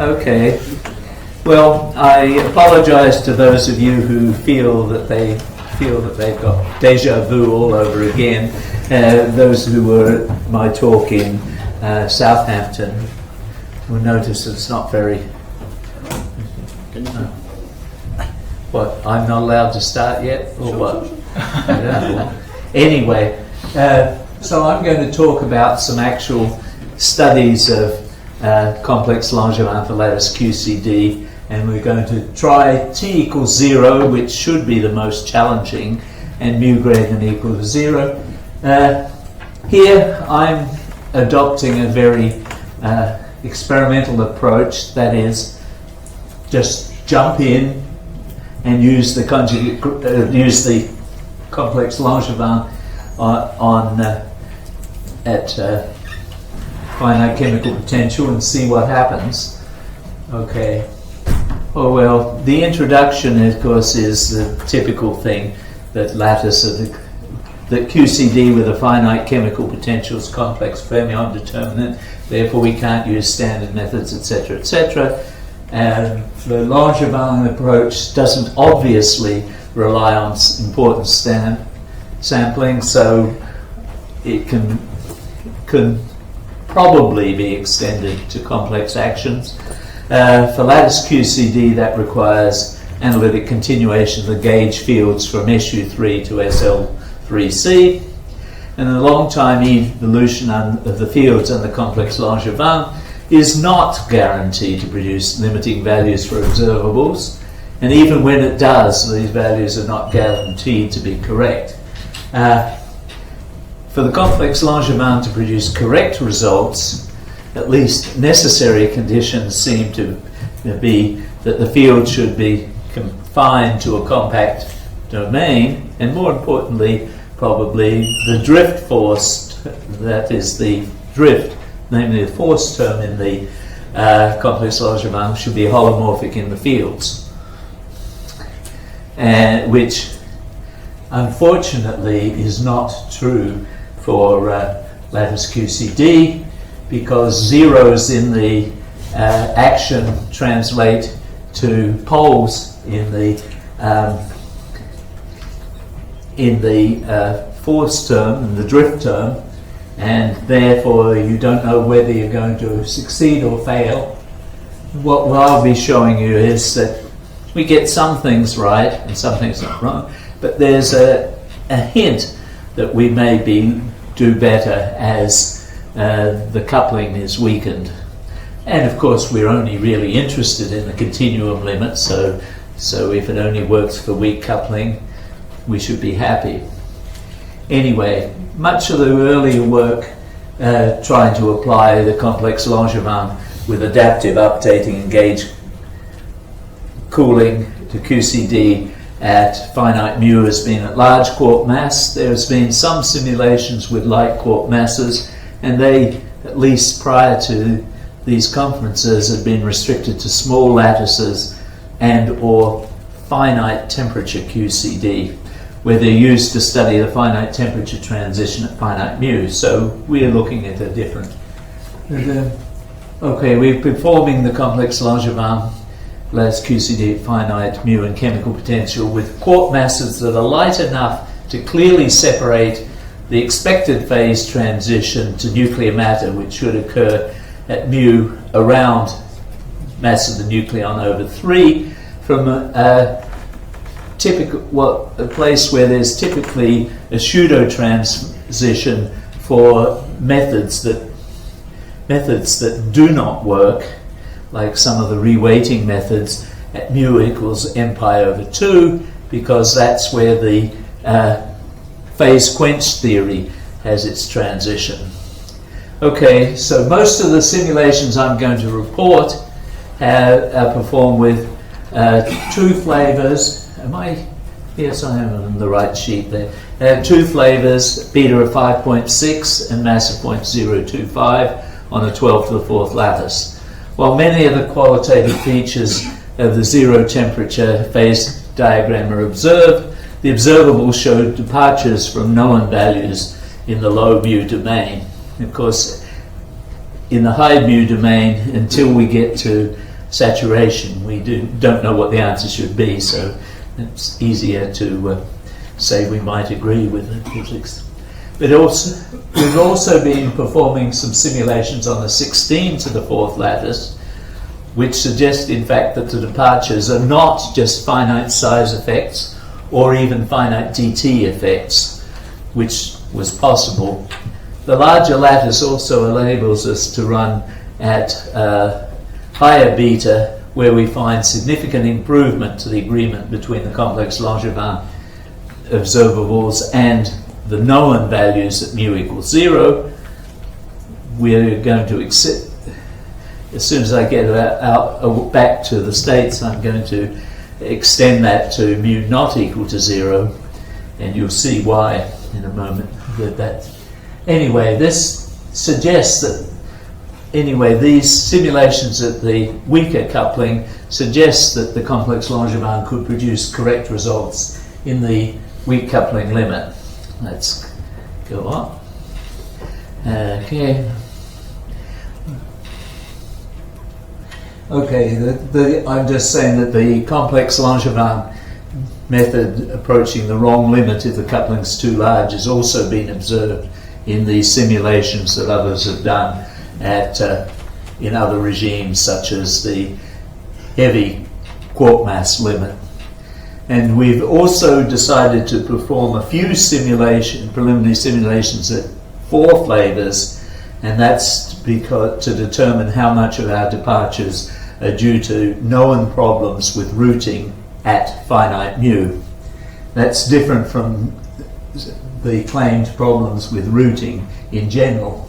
Okay. Well, I apologize to those of you who feel that they've got deja vu all over again. Those who were at my talk in Southampton will notice it's not very... What, I'm not allowed to start yet? Or what? I don't know. Anyway, so I'm going to talk about some actual studies of complex Langevin for lattice QCD, and we're going to try t equals 0, which should be the most challenging, and mu greater than or equal to 0. Here I'm adopting a very experimental approach, that is, just jump in and use the complex Langevin at finite chemical potential and see what happens. Okay. Oh well, the introduction, of course, is the typical thing that lattice of that QCD with a finite chemical potential is complex fermion determinant. Therefore, we can't use standard methods, etc., etc. And the Langevin approach doesn't obviously rely on important sampling, so it can probably be extended to complex actions. For lattice QCD, that requires analytic continuation of the gauge fields from SU3 to SL3C. And the long-time evolution of the fields under complex Langevin is not guaranteed to produce limiting values for observables. And even when it does, these values are not guaranteed to be correct. For the complex Langevin to produce correct results, at least necessary conditions seem to be that the field should be confined to a compact domain, and more importantly, probably the drift force, that is the drift, namely the force term in the complex Langevin, should be holomorphic in the fields, which unfortunately is not true for lattice QCD, because zeros in the action translate to poles in the force term and the drift term, and therefore you don't know whether you're going to succeed or fail. What I'll be showing you is that we get some things right and some things not wrong, but there's a hint that we may do better as the coupling is weakened. And of course we're only really interested in the continuum limit, so if it only works for weak coupling, we should be happy. Anyway, much of the earlier work trying to apply the complex Langevin with adaptive updating and gauge cooling to QCD at finite mu has been at large quark mass. There's been some simulations with light quark masses, and they, at least prior to these conferences, have been restricted to small lattices and or finite temperature QCD, where they're used to study the finite temperature transition at finite mu. So we're looking at a different... Okay, we're performing the complex Langevin lattice QCD at finite mu and chemical potential with quark masses that are light enough to clearly separate the expected phase transition to nuclear matter, which should occur at mu around mass of the nucleon over 3, from a place where there's typically a pseudo transition for methods that do not work, like some of the reweighting methods at mu equals m pi over 2, because that's where the phase quench theory has its transition. Okay, so most of the simulations I'm going to report are performed with two flavors. Yes, I am on the right sheet there. Two flavors, beta of 5.6 and mass of 0.025 on a 12 to the 4th lattice. While many of the qualitative features of the zero temperature phase diagram are observed, the observables showed departures from known values in the low mu domain. Of course, in the high mu domain, until we get to saturation. We don't know what the answer should be, so it's easier to say we might agree with the physics. But we've also been performing some simulations on the 16 to the 4th lattice, which suggest, in fact, that the departures are not just finite size effects or even finite dt effects, which was possible. The larger lattice also enables us to run at higher beta, where we find significant improvement to the agreement between the complex Langevin observables and the known values at mu equals 0. We're going to accept, as soon as I get back to the States, I'm going to extend that to mu not equal to 0, and you'll see why in a moment. Anyway, this suggests that these simulations at the weaker coupling suggest that the complex Langevin could produce correct results in the weak coupling limit. Let's go on. Okay. I'm just saying that the complex Langevin method approaching the wrong limit if the coupling's too large has also been observed in the simulations that others have done in other regimes, such as the heavy quark mass limit. And we've also decided to perform a few preliminary simulations at 4 flavors, and that's because to determine how much of our departures are due to known problems with routing at finite mu. That's different from the claimed problems with routing in general.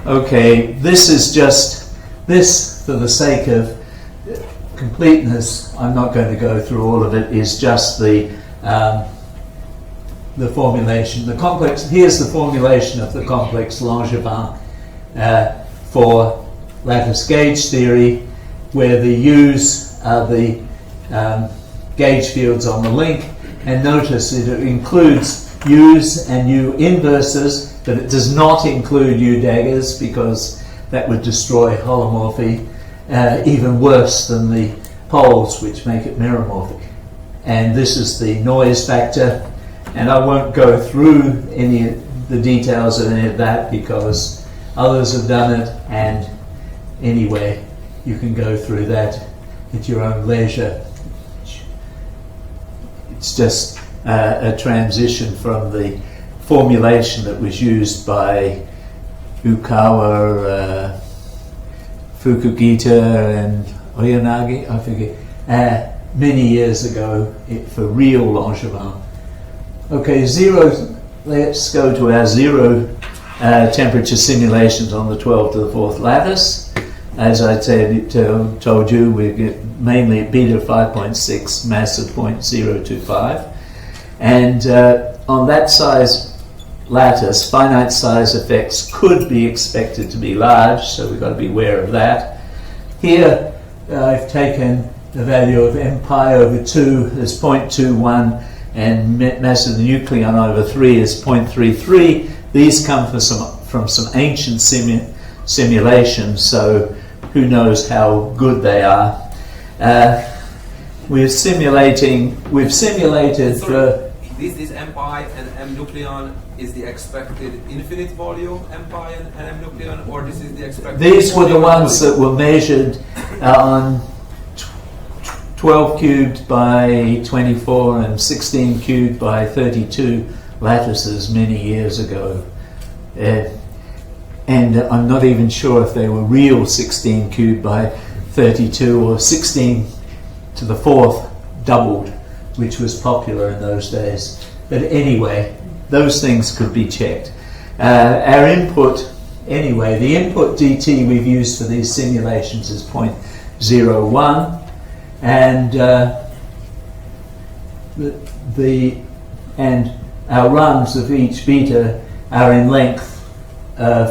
Okay, this is just this for the sake of completeness. I'm not going to go through all of it. Is just the formulation. The complex. Here's the formulation of the complex Langevin for lattice gauge theory, where the U's are the gauge fields on the link, and notice it includes U's and U inverses, but it does not include U daggers, because that would destroy holomorphy even worse than the poles, which make it meromorphic. And this is the noise factor, and I won't go through any of the details of any of that because others have done it, and anyway, you can go through that at your own leisure. It's just a transition from the formulation that was used by Ukawa, Fukugita and Oyanagi, I forget, many years ago for real Langevin. Okay, let's go to our 0 temperature simulations on the 12 to the 4th lattice. As I told you, we get mainly beta 5.6, mass of 0.025. And on that size lattice, finite size effects could be expected to be large, so we've got to be aware of that. Here, I've taken the value of m pi over 2 as 0.21 and mass of the nucleon over 3 is 0.33. These come from some ancient simulations, so who knows how good they are. We've simulated for... This m pi and m nucleon is the expected infinite volume m pi and m nucleon, or this is the expected... These were the ones that were measured on 12 cubed by 24 and 16 cubed by 32 lattices many years ago. And I'm not even sure if they were real 16 cubed by 32 or 16 to the 4th doubled, which was popular in those days. But anyway, those things could be checked. Our input, anyway, the input dt we've used for these simulations is 0.01, and and our runs of each beta are in length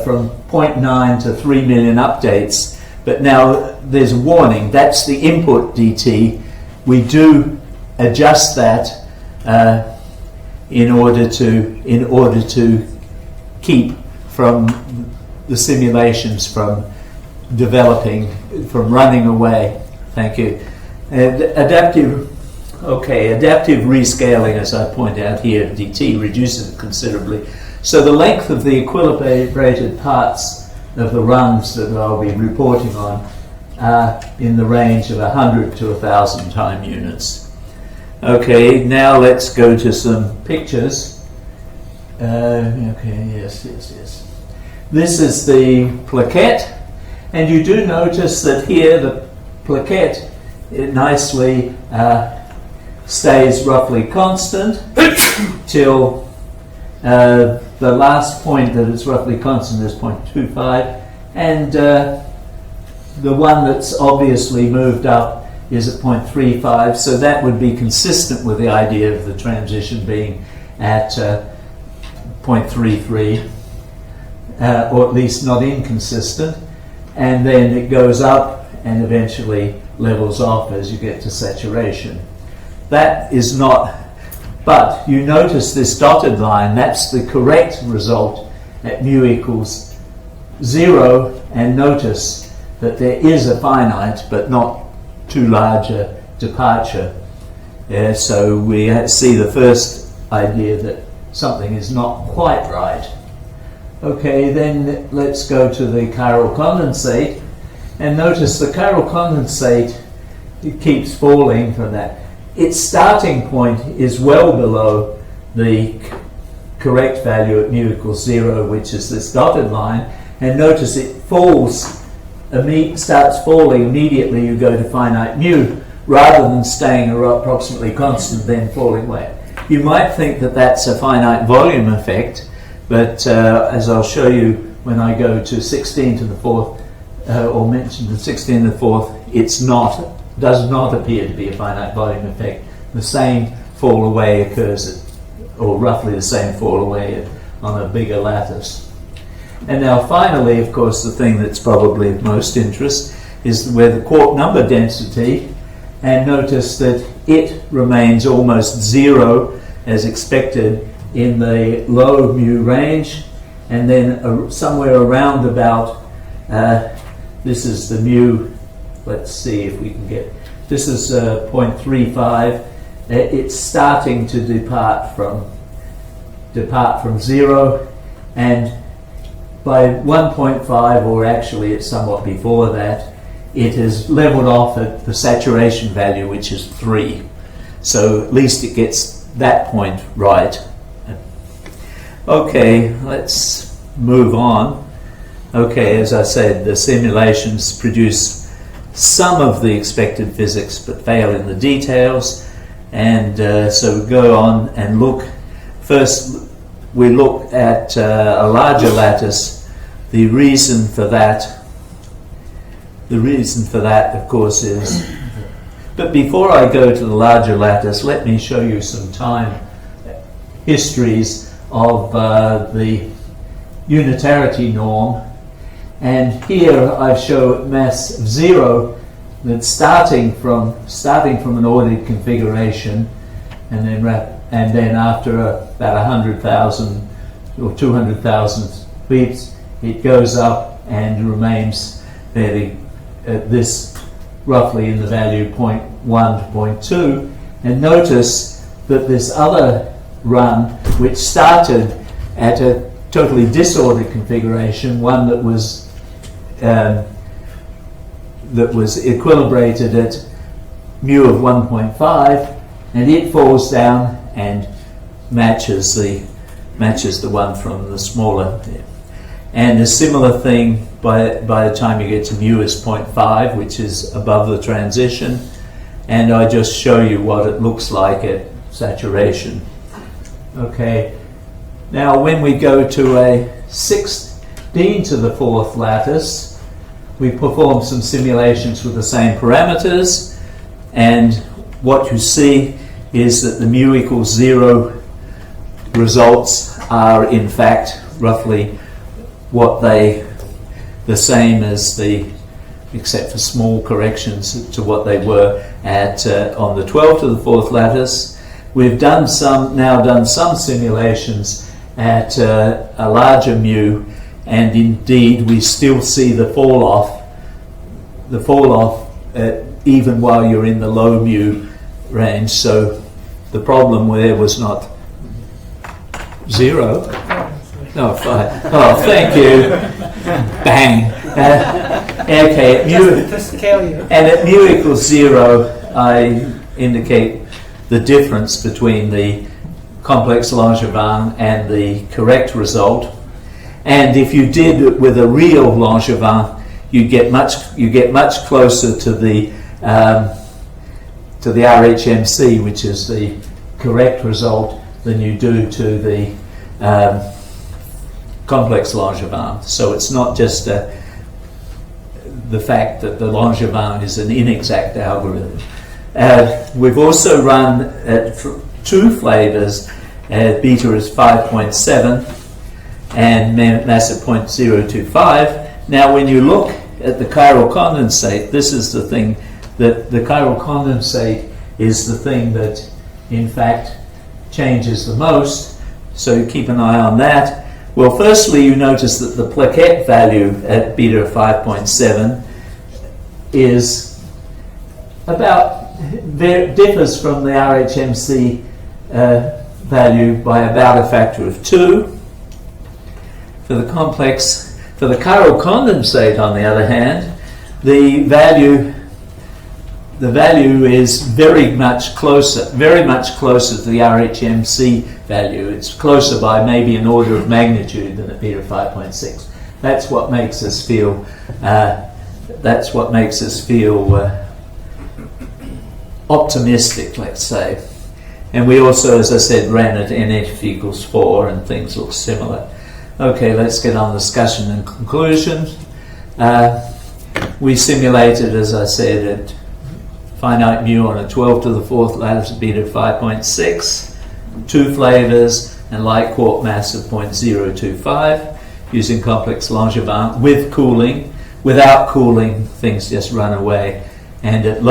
from 0.9 to 3 million updates. But now there's a warning. That's the input dt. We do adjust that in order to keep from the simulations from developing, from running away. Thank you. And adaptive rescaling, as I point out here, dt reduces it considerably. So the length of the equilibrated parts of the runs that I'll be reporting on are in the range of 100 to 1,000 time units. Okay, now let's go to some pictures. Yes. This is the plaquette, and you do notice that here the plaquette nicely stays roughly constant till the last point that is roughly constant is 0.25, and the one that's obviously moved up is at 0.35, so that would be consistent with the idea of the transition being at 0.33, or at least not inconsistent, and then it goes up and eventually levels off as you get to saturation. That is not, but you notice this dotted line, that's the correct result at mu equals 0, and notice that there is a finite but not too large a departure. So we see the first idea that something is not quite right. Okay, then let's go to the chiral condensate, and notice the chiral condensate, it keeps falling from that. Its starting point is well below the correct value at mu equals 0, which is this dotted line, and notice it falls, starts falling immediately you go to finite mu, rather than staying approximately constant then falling away. You might think that that's a finite volume effect, but as I'll show you when I go to 16 to the 4th, or mention the 16 to the 4th, does not appear to be a finite volume effect. The same fall away occurs or roughly the same fall away on a bigger lattice. And now finally, of course, the thing that's probably of most interest is where the quark number density, and notice that it remains almost 0 as expected in the low mu range, and then somewhere around about, this is the mu, let's see if we can get, this is 0.35, it's starting to depart from 0, and by 1.5, or actually it's somewhat before that, it has leveled off at the saturation value, which is 3. So at least it gets that point right. Okay, let's move on. Okay, as I said, the simulations produce some of the expected physics but fail in the details, and so we go on and look. First, we look at a larger lattice. The reason for that, of course, is... But before I go to the larger lattice, let me show you some time histories of the unitarity norm. And here I show mass of 0 that's starting from an ordered configuration, and then after about 100,000 or 200,000 beats, it goes up and remains fairly at this roughly in the value 0.1 to 0.2. And notice that this other run, which started at a totally disordered configuration, one that was equilibrated at mu of 1.5, and it falls down and matches the one from the smaller. And a similar thing by the time you get to mu is 0.5, which is above the transition, and I just show you what it looks like at saturation. Okay, now when we go to a 16 to the 4th lattice, we perform some simulations with the same parameters, and what you see is that the mu equals 0 results are in fact roughly the same as except for small corrections to what they were at on the 12 to the 4th lattice. We've now done some simulations at a larger mu, and indeed we still see the fall off the fall off even while you're in the low mu range. So the problem there was not 0. No, 5. Oh, thank you. Bang. Okay, at mu equals 0, I indicate the difference between the complex Langevin and the correct result. And if you did it with a real Langevin, you get much closer to the RHMC, which is the correct result, than you do to the complex Langevin. So it's not just the fact that the Langevin is an inexact algorithm. We've also run 2 flavors. Beta is 5.7 and mass at 0.025. Now when you look at the chiral condensate, this is the thing that the chiral condensate is the thing that in fact changes the most, so keep an eye on that. Well, firstly you notice that the plaquette value at beta 5.7 is differs from the RHMC value by about a factor of 2. For the chiral condensate, on the other hand, the value is very much closer to the RHMC value. It's closer by maybe an order of magnitude than at beta 5.6. That's what makes us feel optimistic, let's say. And we also, as I said, ran at NF equals 4, and things look similar. Okay, let's get on discussion and conclusion. We simulated, as I said, at finite mu on a 12 to the 4th lattice beta 5.6, 2 flavors, and light quark mass of 0.025 using complex Langevin with cooling. Without cooling, things just run away. And at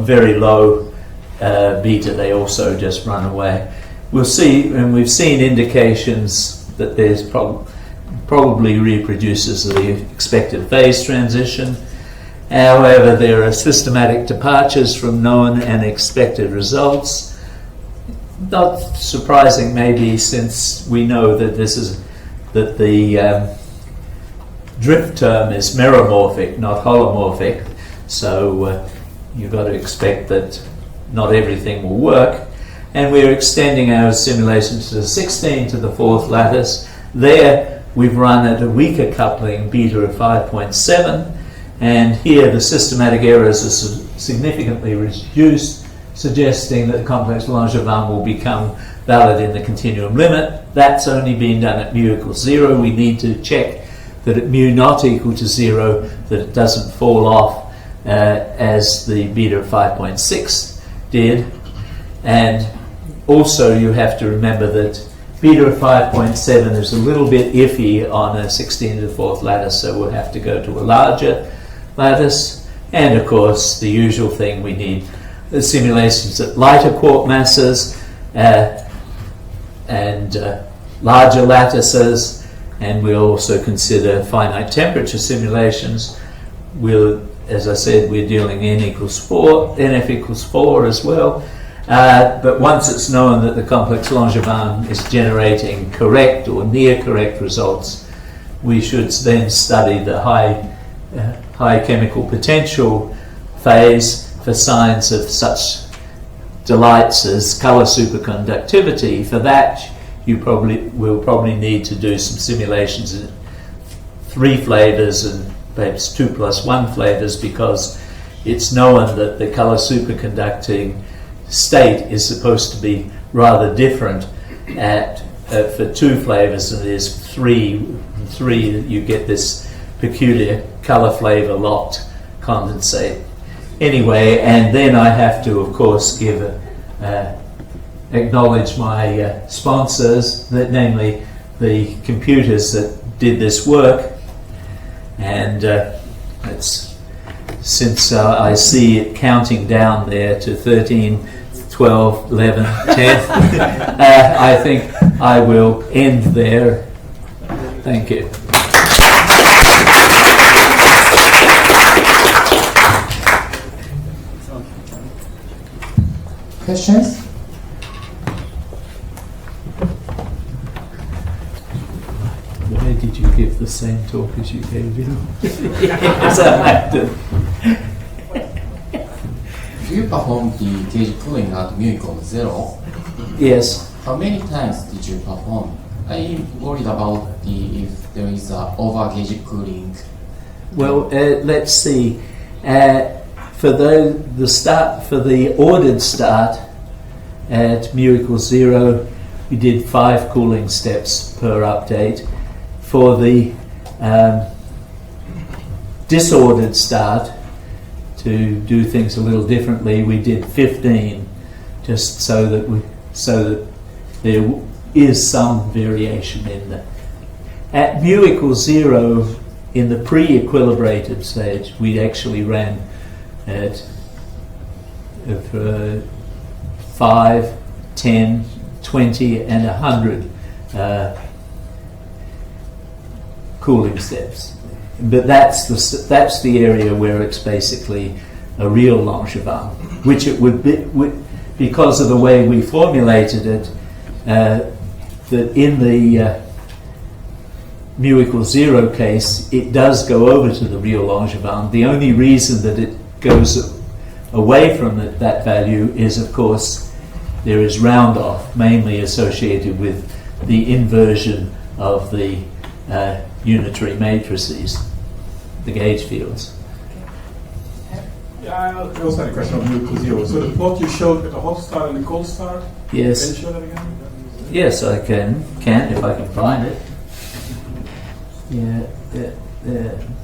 very low beta, they also just run away. We'll see, and we've seen indications that there's probably reproduces the expected phase transition. However, there are systematic departures from known and expected results. Not surprising, maybe, since we know that the drift term is meromorphic, not holomorphic. So you've got to expect that not everything will work. And we're extending our simulation to the 16 to the 4th lattice. There we've run at a weaker coupling, beta of 5.7, and here the systematic errors are significantly reduced, suggesting that the complex Langevin will become valid in the continuum limit. That's only being done at mu equals 0. We need to check that at mu not equal to 0, that it doesn't fall off as the beta of 5.6 did. And also you have to remember that beta of 5.7 is a little bit iffy on a 16 to the 4th lattice, so we'll have to go to a larger lattice. And of course, the usual thing, we need the simulations at lighter quark masses and larger lattices, and we'll also consider finite temperature simulations. As I said, we're dealing NF equals 4 as well. But once it's known that the complex Langevin is generating correct or near correct results, we should then study the high chemical potential phase for signs of such delights as color superconductivity. For that, you will probably need to do some simulations in 3 flavors and perhaps 2 plus 1 flavors, because it's known that the color superconducting state is supposed to be rather different for 2 flavors than it is 3. 3 that you get this peculiar color flavor locked condensate. Anyway, and then I have to, of course, acknowledge my sponsors, namely the computers that did this work. And since I see it counting down there to 13, 12, 11, 10, I think I will end there. Thank you. Questions? Why did you give the same talk as you gave him? Southampton. If you perform the gauge cooling at mu equals 0, Yes. how many times did you perform? I'm worried about if there is over gauge cooling. Well, let's see. For the ordered start at mu equals 0, we did 5 cooling steps per update. For the disordered start, to do things a little differently, we did 15, just so that there is some variation in that. At mu equals 0, in the pre-equilibrated stage, we actually ran at 5, 10, 20, and 100 cooling steps. But that's the area where it's basically a real Langevin, which it would be because of the way we formulated it. That in the mu equals 0 case, it does go over to the real Langevin. The only reason that it goes away from that value is, of course, there is round off, mainly associated with the inversion of the unitary matrices, the gauge fields. Yeah, I also had a question on mu equals 0. So the plot you showed with the hot start and the cold start, Yes. can you show that again? Yes, I can if I can find it. Yeah,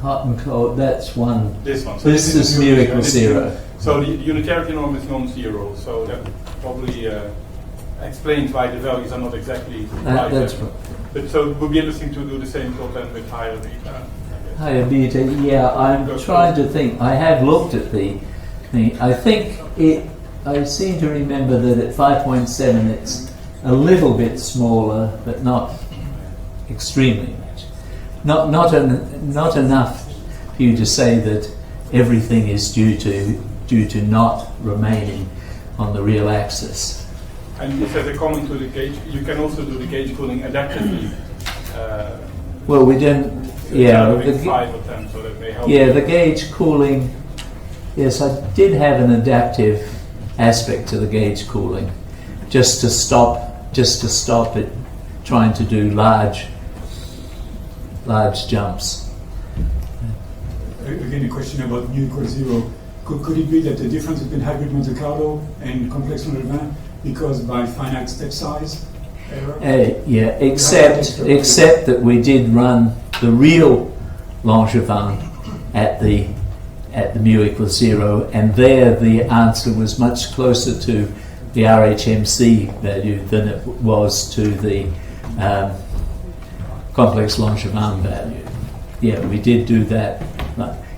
hot and cold, that's one. This one. So This is mu equals 0. So the unitarity norm is non-zero. So that probably explains why the values are not exactly right. That's right. But so it would be interesting to do the same plot then with higher beta. Higher beta, yeah, I'm trying to think. I have looked at the thing. I think I seem to remember that at 5.7 it's a little bit smaller, but not extremely much. Not enough for you to say that everything is due to not remaining on the real axis. And this has a comment to the gauge. You can also do the gauge cooling adaptively. Well, we didn't. Yeah, with 5 or 10, so that may help. Yeah, the gauge cooling. Yes, I did have an adaptive aspect to the gauge cooling, just to stop it trying to do large jumps. Again, a question about mu equals 0. Could it be that the difference between hybrid Monte Carlo and complex Langevin because by finite step size error? Yeah, except that we did run the real Langevin at the mu equals 0, and there the answer was much closer to the RHMC value than it was to the complex Langevin value. Yeah, we did do that.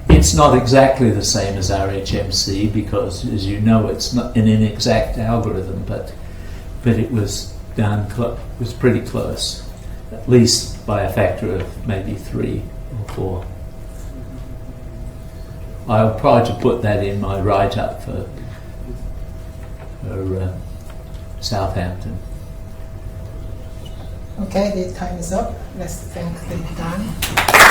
It's not exactly the same as RHMC because, as you know, it's not an inexact algorithm, but it was was pretty close, at least by a factor of maybe 3 or 4. I'll try to put that in my write-up for Southampton. Okay, the time is up. Let's thank the Dan.